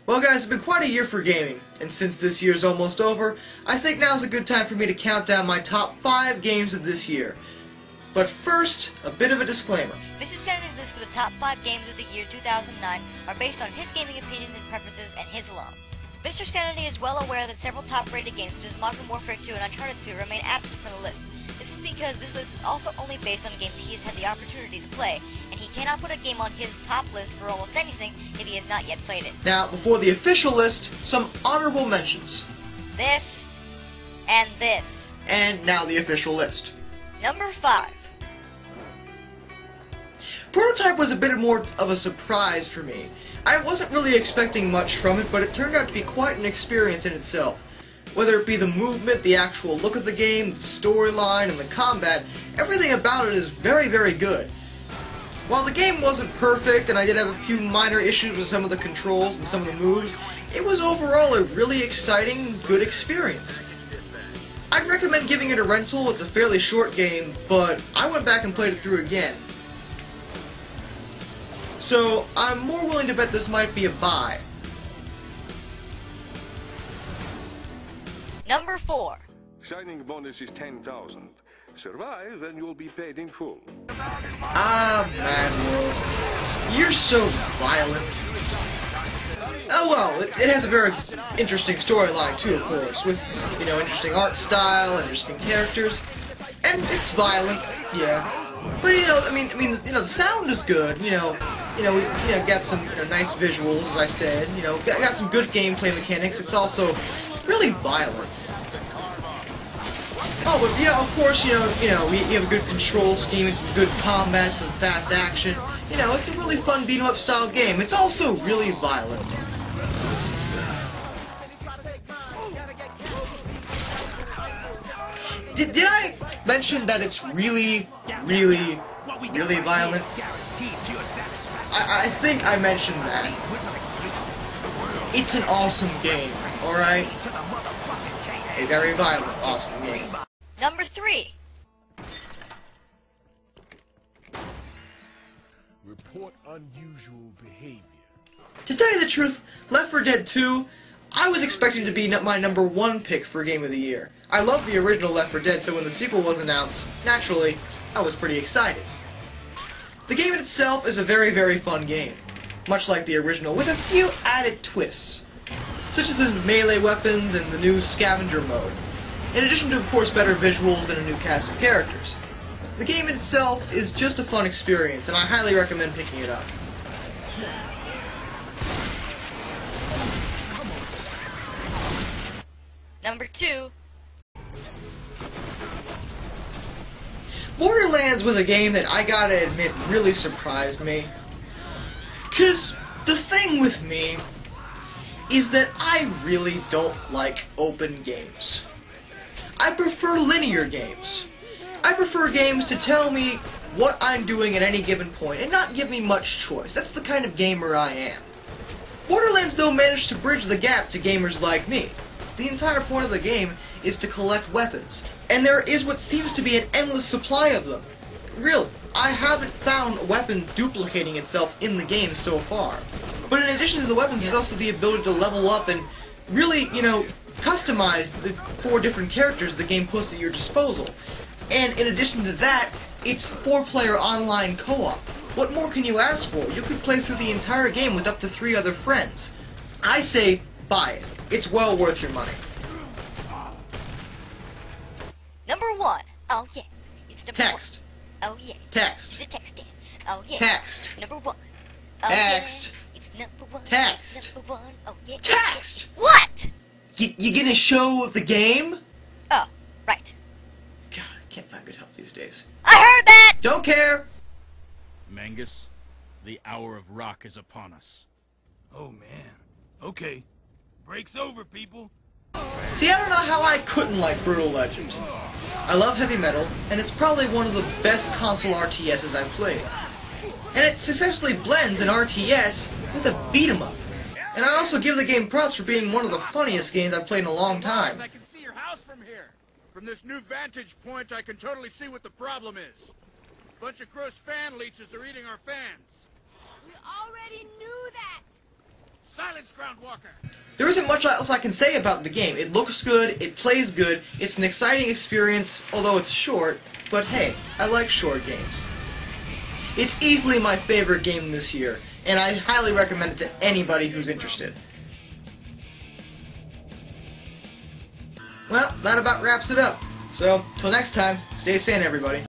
Well guys, it's been quite a year for gaming, and since this year's almost over, I think now's a good time for me to count down my top 5 games of this year. But first, a bit of a disclaimer. Mr. Sanity's list for the top 5 games of the year 2009 are based on his gaming opinions and preferences and his alone. Mr. Sanity is well aware that several top-rated games such as Modern Warfare 2 and Uncharted 2 remain absent from the list. This is because this list is also only based on games he has had the opportunity to play, and he cannot put a game on his top list for almost anything if he has not yet played it. Now, before the official list, some honorable mentions. This, and this. And now the official list. Number 5. Prototype was a bit more of a surprise for me. I wasn't really expecting much from it, but it turned out to be quite an experience in itself. Whether it be the movement, the actual look of the game, the storyline, and the combat, everything about it is very, very good. While the game wasn't perfect, and I did have a few minor issues with some of the controls and some of the moves, it was overall a really exciting, good experience. I'd recommend giving it a rental. It's a fairly short game, but I went back and played it through again. So, I'm more willing to bet this might be a buy. Number 4. Signing bonus is 10,000. Survive and you'll be paid in full. Ah, man, you're so violent. Oh well, it has a very interesting storyline too, of course, with, you know, interesting art style, interesting characters, and it's violent, yeah. But I mean, the sound is good. We got some nice visuals, as I said. Got some good gameplay mechanics. It's also really violent. Oh, but of course, you have a good control scheme and some good combat, some fast action. It's a really fun beat 'em up style game. It's also really violent. Did I mention that it's really violent? I think I mentioned that. It's an awesome game, alright? A very violent, awesome game. Number 3. Report unusual behavior. To tell you the truth, Left 4 Dead 2, I was expecting to be my number 1 pick for Game of the Year. I love the original Left 4 Dead, so when the sequel was announced, naturally, I was pretty excited. The game in itself is a very, very fun game, much like the original, with a few added twists, such as the melee weapons and the new scavenger mode, in addition to, of course, better visuals and a new cast of characters. The game in itself is just a fun experience, and I highly recommend picking it up. Number 2. Borderlands was a game that I gotta admit really surprised me. 'Cause the thing with me is that I really don't like open games. I prefer linear games. I prefer games to tell me what I'm doing at any given point and not give me much choice. That's the kind of gamer I am. Borderlands though managed to bridge the gap to gamers like me. The entire point of the game is to collect weapons, and there is what seems to be an endless supply of them. Really, I haven't found a weapon duplicating itself in the game so far. But in addition to the weapons, there's also the ability to level up and really, customize the 4 different characters the game puts at your disposal. And in addition to that, it's 4-player online co-op. What more can you ask for? You could play through the entire game with up to 3 other friends. I say, buy it. It's well worth your money. Number 1. Oh yeah. It's number Text. 1. Oh yeah. Text. The text dance. Oh yeah. Text. Number 1. Oh Text. yeah. It's number 1. Text. It's number 1. Oh yeah. Text! What? You getting a show of the game? Oh, right. God, I can't find good help these days. I heard that! Don't care! Mangus, the hour of rock is upon us. Oh man. Okay. Break's over, people. See, I don't know how I couldn't like Brutal Legend. I love heavy metal, and it's probably one of the best console RTSs I've played. And it successfully blends an RTS with a beat-em-up. And I also give the game props for being one of the funniest games I've played in a long time. I can see your house from here. From this new vantage point, I can totally see what the problem is. Bunch of gross fan leeches are eating our fans. We already knew that. Silence, Groundwalker! There isn't much else I can say about the game. It looks good, it plays good, it's an exciting experience, although it's short, but hey, I like short games. It's easily my favorite game this year, and I highly recommend it to anybody who's interested. Well, that about wraps it up. So, till next time, stay sane everybody.